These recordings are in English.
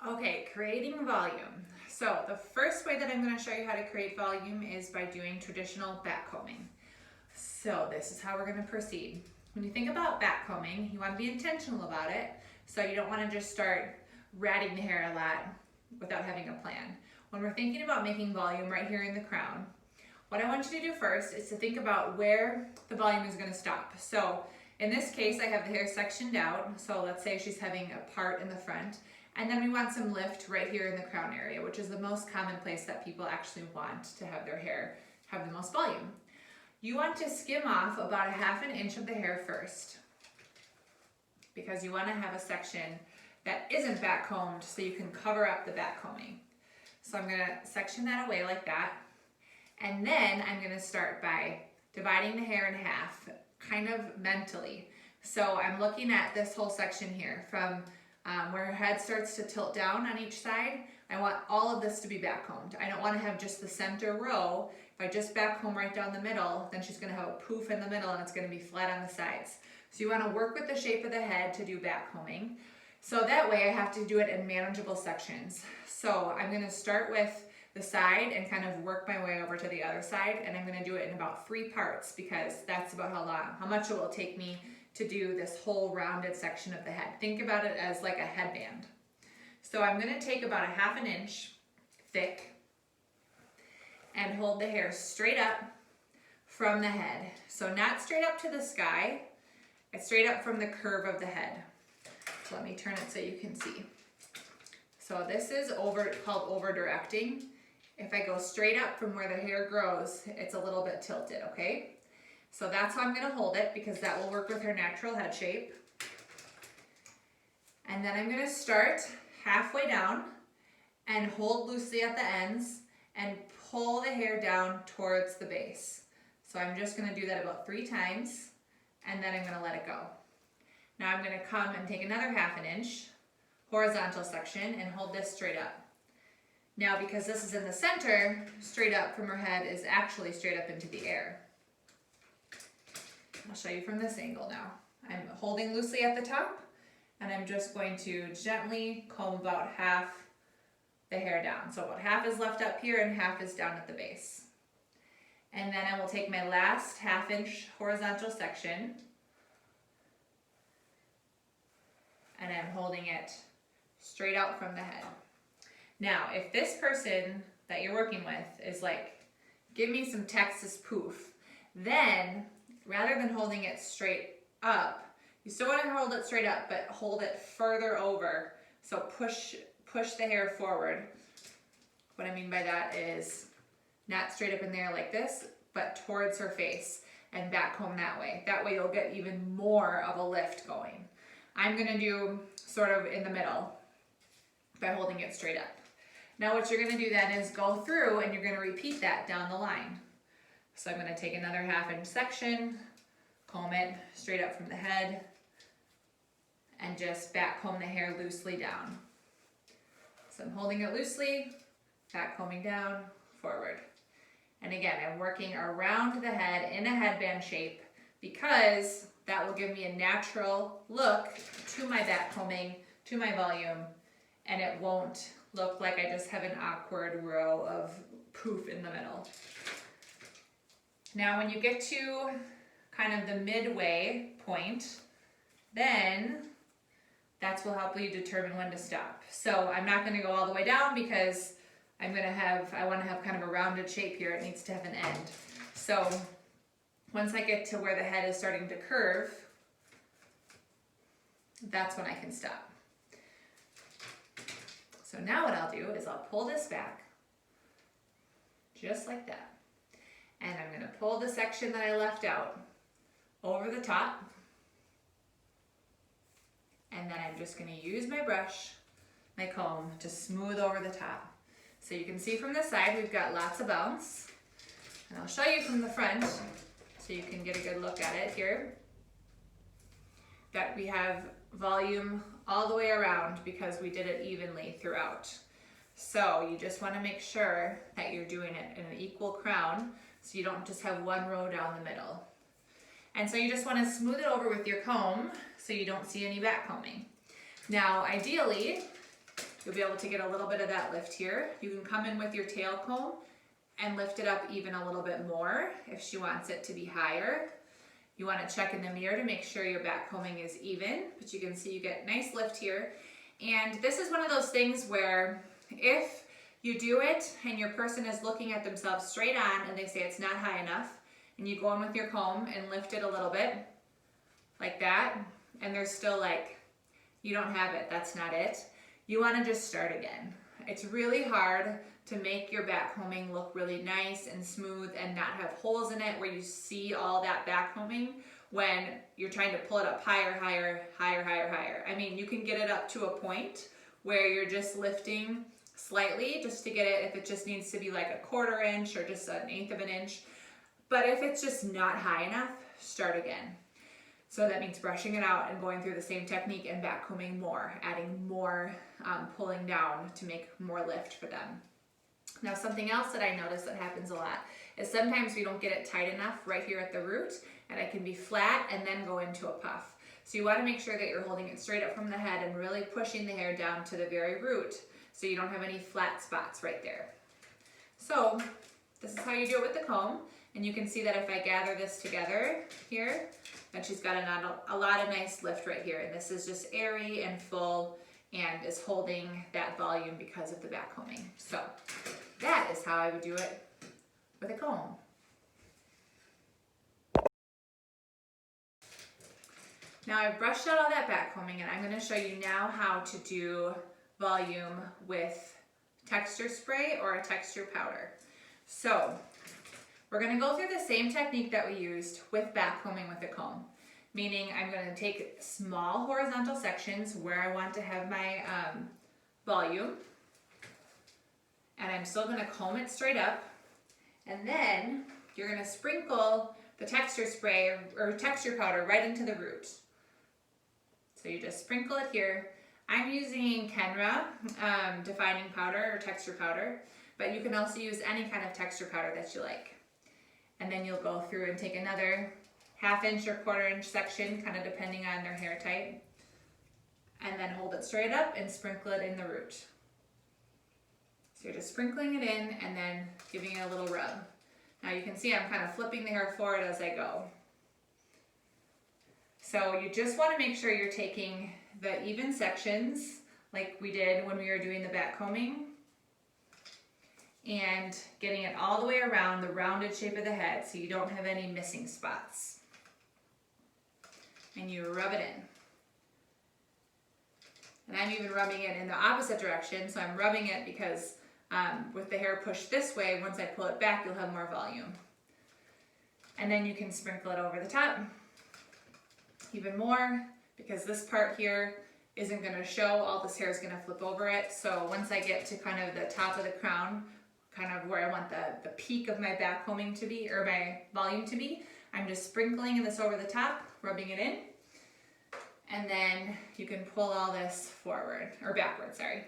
Okay, creating volume. So the first way that I'm going to show you how to create volume is by doing traditional backcombing. So this is how we're going to proceed. When you think about backcombing, you want to be intentional about it. So you don't want to just start ratting the hair a lot without having a plan. When we're thinking about making volume right here in the crown, what I want you to do first is to think about where the volume is going to stop. So in this case, I have the hair sectioned out. So let's say she's having a part in the front. And then we want some lift right here in the crown area, which is the most common place that people actually want to have their hair have the most volume. You want to skim off about 1/2 inch of the hair first, because you want to have a section that isn't backcombed so you can cover up the backcombing. So I'm going to section that away like that. And then I'm going to start by dividing the hair in half, kind of mentally. So I'm looking at this whole section here from where her head starts to tilt down on each side. I want all of this to be backcombed. I don't want to have just the center row. If I just backcomb right down the middle, then she's going to have a poof in the middle and it's going to be flat on the sides. So you want to work with the shape of the head to do backcombing. So that way I have to do it in manageable sections. So I'm going to start with the side and kind of work my way over to the other side, and I'm going to do it in about 3 parts because that's about how much it will take me to do this whole rounded section of the head. Think about it as like a headband. So I'm going to take about 1/2 inch thick and hold the hair straight up from the head. So not straight up to the sky, it's straight up from the curve of the head. So let me turn it so you can see. So this is called over directing. If I go straight up from where the hair grows, it's a little bit tilted, okay? So that's how I'm going to hold it, because that will work with her natural head shape. And then I'm going to start halfway down and hold loosely at the ends and pull the hair down towards the base. So I'm just going to do that about 3 times, and then I'm going to let it go. Now I'm going to come and take another 1/2 inch horizontal section and hold this straight up. Now, because this is in the center, straight up from her head is actually straight up into the air. I'll show you from this angle now. I'm holding loosely at the top, and I'm just going to gently comb about half the hair down. So about half is left up here and half is down at the base. And then I will take my last 1/2 inch horizontal section, and I'm holding it straight out from the head. Now, if this person that you're working with is like, give me some Texas poof, then rather than holding it straight up, you still want to hold it straight up, but hold it further over. So push the hair forward. What I mean by that is not straight up in there like this, but towards her face and backcomb that way. That way you'll get even more of a lift going. I'm going to do sort of in the middle by holding it straight up. Now what you're going to do then is go through and you're going to repeat that down the line. So I'm going to take another 1/2 inch section, comb it straight up from the head, and just backcomb the hair loosely down. So I'm holding it loosely, backcombing down, forward. And again, I'm working around the head in a headband shape because that will give me a natural look to my backcombing, to my volume, and it won't look like I just have an awkward row of poof in the middle. Now when you get to kind of the midway point, then that's will help you determine when to stop. So I'm not going to go all the way down because I want to have kind of a rounded shape here. It needs to have an end. So once I get to where the head is starting to curve, that's when I can stop. So now what I'll do is I'll pull this back, just like that. And I'm going to pull the section that I left out over the top. And then I'm just going to use my brush, my comb, to smooth over the top. So you can see from the side we've got lots of bounce. And I'll show you from the front so you can get a good look at it here. That we have volume all the way around because we did it evenly throughout. So you just want to make sure that you're doing it in an equal crown so you don't just have one row down the middle. And so you just want to smooth it over with your comb so you don't see any backcombing. Now ideally, you'll be able to get a little bit of that lift here. You can come in with your tail comb and lift it up even a little bit more if she wants it to be higher. You want to check in the mirror to make sure your back combing is even, but you can see you get nice lift here. And this is one of those things where if you do it and your person is looking at themselves straight on and they say it's not high enough, and you go in with your comb and lift it a little bit like that, and they're still like, you don't have it, that's not it, you want to just start again. It's really hard to make your back combing look really nice and smooth and not have holes in it where you see all that back combing when you're trying to pull it up higher, higher, higher, higher, higher. I mean, you can get it up to a point where you're just lifting slightly just to get it, if it just needs to be like a 1/4 inch or just 1/8 of an inch. But if it's just not high enough, start again. So that means brushing it out and going through the same technique and back combing more, adding more pulling down to make more lift for them. Now, something else that I notice that happens a lot is sometimes we don't get it tight enough right here at the root, and it can be flat and then go into a puff. So you want to make sure that you're holding it straight up from the head and really pushing the hair down to the very root so you don't have any flat spots right there. So this is how you do it with the comb, and you can see that if I gather this together here, then she's got a lot of nice lift right here, and this is just airy and full and is holding that volume because of the back combing. So that is how I would do it with a comb. Now I've brushed out all that back combing, and I'm going to show you now how to do volume with texture spray or a texture powder. So we're going to go through the same technique that we used with back combing with a comb. Meaning I'm going to take small horizontal sections where I want to have my volume, and I'm still going to comb it straight up, and then you're going to sprinkle the texture spray or texture powder right into the root. So you just sprinkle it here. I'm using Kenra defining powder or texture powder, but you can also use any kind of texture powder that you like. And then you'll go through and take another 1/2 inch or 1/4 inch section, kind of depending on their hair type, and then hold it straight up and sprinkle it in the root. So you're just sprinkling it in and then giving it a little rub. Now you can see I'm kind of flipping the hair forward as I go. So you just want to make sure you're taking the even sections like we did when we were doing the back combing and getting it all the way around the rounded shape of the head so you don't have any missing spots. And you rub it in. And I'm even rubbing it in the opposite direction, so I'm rubbing it because with the hair pushed this way, once I pull it back, you'll have more volume. And then you can sprinkle it over the top even more, because this part here isn't going to show, all this hair is going to flip over it. So once I get to kind of the top of the crown, kind of where I want the peak of my back combing to be, or my volume to be, I'm just sprinkling this over the top, rubbing it in, and then you can pull all this forward, or backward, sorry.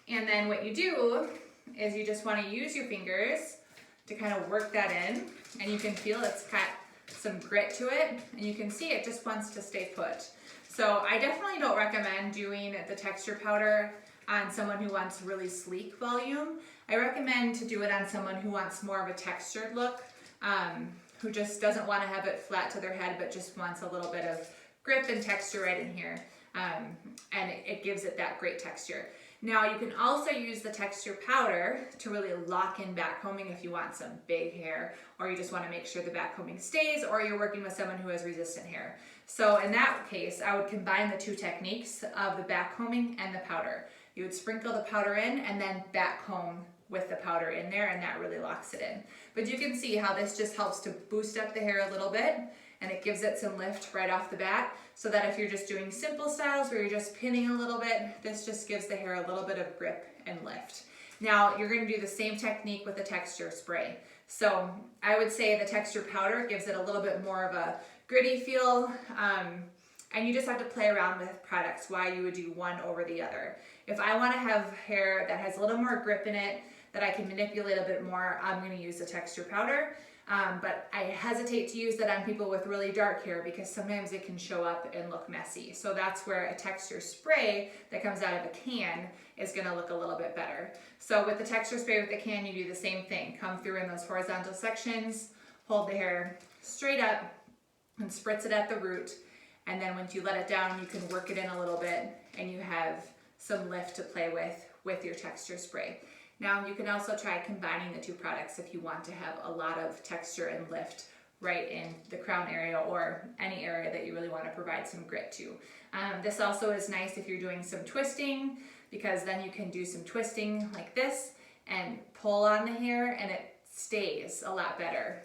And then what you do is you just want to use your fingers to kind of work that in, and you can feel it's got some grit to it, and you can see it just wants to stay put. So I definitely don't recommend doing the texture powder on someone who wants really sleek volume. I recommend to do it on someone who wants more of a textured look, who just doesn't want to have it flat to their head, but just wants a little bit of grip and texture right in here. And it gives it that great texture. Now you can also use the texture powder to really lock in back combing if you want some big hair, or you just want to make sure the back combing stays, or you're working with someone who has resistant hair. So in that case, I would combine the two techniques of the back combing and the powder. You would sprinkle the powder in and then back comb with the powder in there, and that really locks it in. But you can see how this just helps to boost up the hair a little bit, and it gives it some lift right off the bat, so that if you're just doing simple styles where you're just pinning a little bit, this just gives the hair a little bit of grip and lift. Now you're going to do the same technique with the texture spray. So I would say the texture powder gives it a little bit more of a gritty feel, and you just have to play around with products why you would do one over the other. If I want to have hair that has a little more grip in it, that I can manipulate a bit more, I'm going to use the texture powder. But I hesitate to use that on people with really dark hair because sometimes it can show up and look messy. So that's where a texture spray that comes out of a can is gonna look a little bit better. So with the texture spray with the can, you do the same thing. Come through in those horizontal sections, hold the hair straight up and spritz it at the root. And then once you let it down, you can work it in a little bit and you have some lift to play with your texture spray. Now you can also try combining the two products if you want to have a lot of texture and lift right in the crown area or any area that you really want to provide some grit to. This also is nice if you're doing some twisting, because then you can do some twisting like this and pull on the hair and it stays a lot better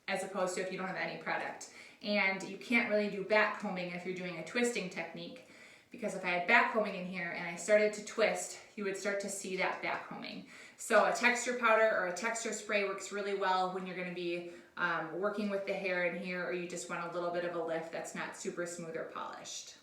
as opposed to if you don't have any product. And you can't really do backcombing if you're doing a twisting technique, because if I had backcombing in here and I started to twist, you would start to see that backcombing. So a texture powder or a texture spray works really well when you're going to be working with the hair in here, or you just want a little bit of a lift that's not super smooth or polished.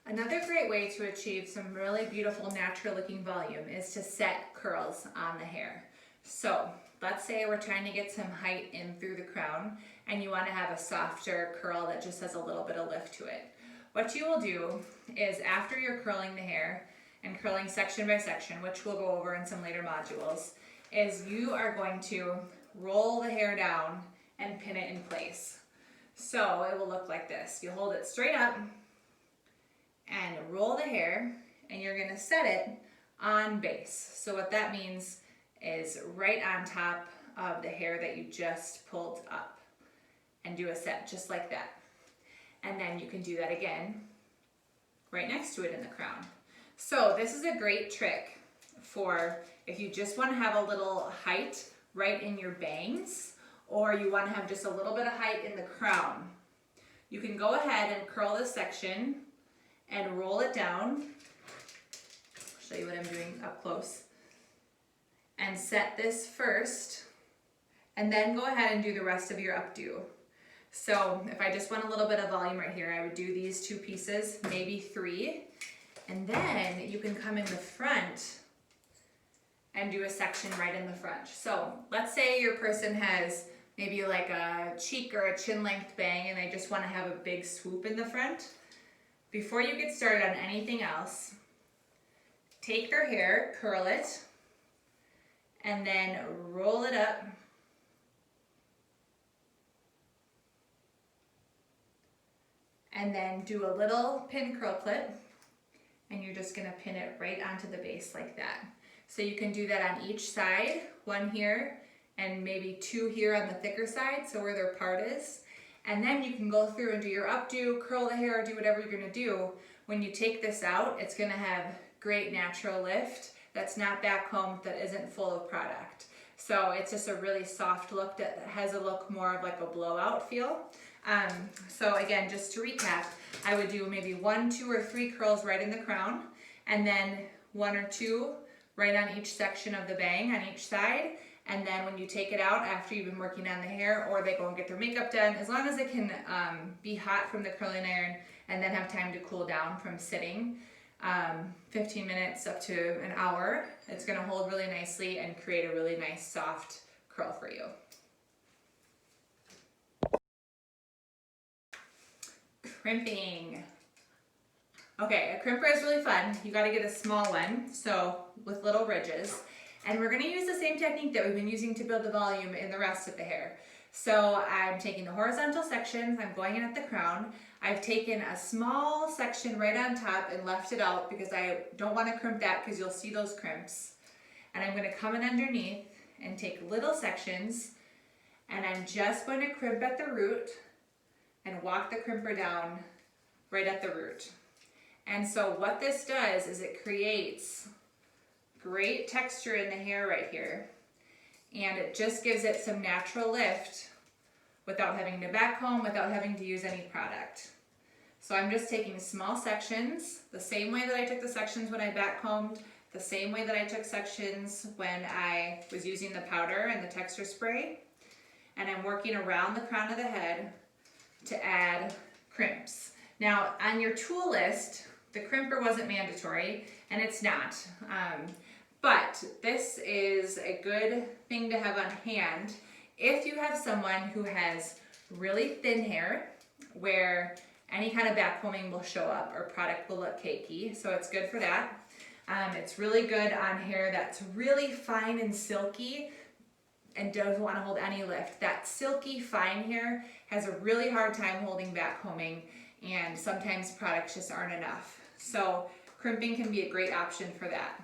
Another great way to achieve some really beautiful natural looking volume is to set curls on the hair. So let's say we're trying to get some height in through the crown and you want to have a softer curl that just has a little bit of lift to it. What you will do is, after you're curling the hair and curling section by section, which we'll go over in some later modules, is you are going to roll the hair down and pin it in place. So it will look like this. You hold it straight up and roll the hair, and you're going to set it on base. So what that means is right on top of the hair that you just pulled up, and do a set just like that. And then you can do that again right next to it in the crown. So this is a great trick for if you just want to have a little height right in your bangs, or you want to have just a little bit of height in the crown. You can go ahead and curl this section and roll it down. I'll show you what I'm doing up close. And set this first, and then go ahead and do the rest of your updo. So if I just want a little bit of volume right here, I would do these two pieces, maybe three, and then you can come in the front and do a section right in the front. So let's say your person has maybe like a cheek or a chin length bang and they just want to have a big swoop in the front. Before you get started on anything else, take their hair, curl it, and then roll it up and then do a little pin curl clip, and you're just gonna pin it right onto the base like that. So you can do that on each side, one here and maybe two here on the thicker side, so where their part is. And then you can go through and do your updo, curl the hair, do whatever you're gonna do. When you take this out, it's gonna have great natural lift that's not backcombed, that isn't full of product. So it's just a really soft look that has a look more of like a blowout feel. So again, just to recap, I would do maybe 1, 2, or 3 curls right in the crown, and then 1 or 2 right on each section of the bang on each side. And then when you take it out after you've been working on the hair, or they go and get their makeup done, as long as it can be hot from the curling iron and then have time to cool down from sitting, 15 minutes up to an hour, it's gonna hold really nicely and create a really nice soft curl for you. Crimping. Okay, a crimper is really fun. You gotta get a small one, so with little ridges. And we're gonna use the same technique that we've been using to build the volume in the rest of the hair. So I'm taking the horizontal sections, I'm going in at the crown. I've taken a small section right on top and left it out because I don't want to crimp that, because you'll see those crimps. And I'm going to come in underneath and take little sections, and I'm just going to crimp at the root and walk the crimper down right at the root. And so what this does is it creates great texture in the hair right here, and it just gives it some natural lift without having to backcomb, without having to use any product. So I'm just taking small sections, the same way that I took the sections when I backcombed, the same way that I took sections when I was using the powder and the texture spray, and I'm working around the crown of the head to add crimps. Now on your tool list, the crimper wasn't mandatory, and it's not. But this is a good thing to have on hand if you have someone who has really thin hair where any kind of backcombing will show up or product will look cakey, so it's good for that. It's really good on hair that's really fine and silky and doesn't want to hold any lift. That silky fine hair has a really hard time holding backcombing, and sometimes products just aren't enough. So crimping can be a great option for that.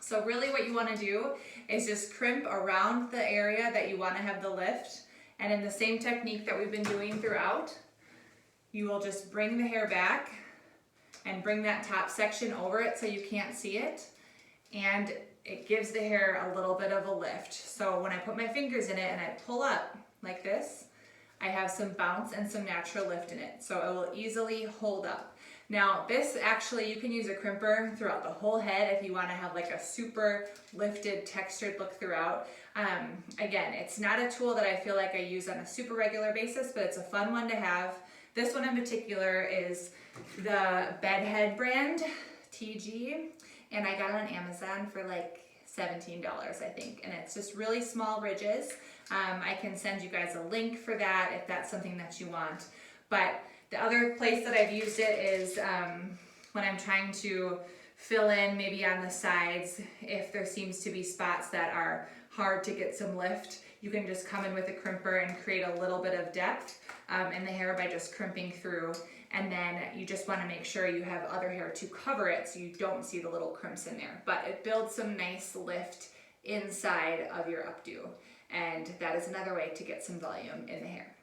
So really what you want to do is just crimp around the area that you want to have the lift, and in the same technique that we've been doing throughout, you will just bring the hair back and bring that top section over it so you can't see it, and it gives the hair a little bit of a lift. So when I put my fingers in it and I pull up like this, I have some bounce and some natural lift in it, so it will easily hold up. Now this actually, you can use a crimper throughout the whole head if you want to have like a super lifted, textured look throughout. Again, it's not a tool that I feel like I use on a super regular basis, but it's a fun one to have. This one in particular is the Bedhead brand, TG, and I got it on Amazon for like $17, I think, and it's just really small ridges. I can send you guys a link for that if that's something that you want. But the other place that I've used it is when I'm trying to fill in maybe on the sides, if there seems to be spots that are hard to get some lift, you can just come in with a crimper and create a little bit of depth in the hair by just crimping through. And then you just want to make sure you have other hair to cover it so you don't see the little crimps in there. But it builds some nice lift inside of your updo. And that is another way to get some volume in the hair.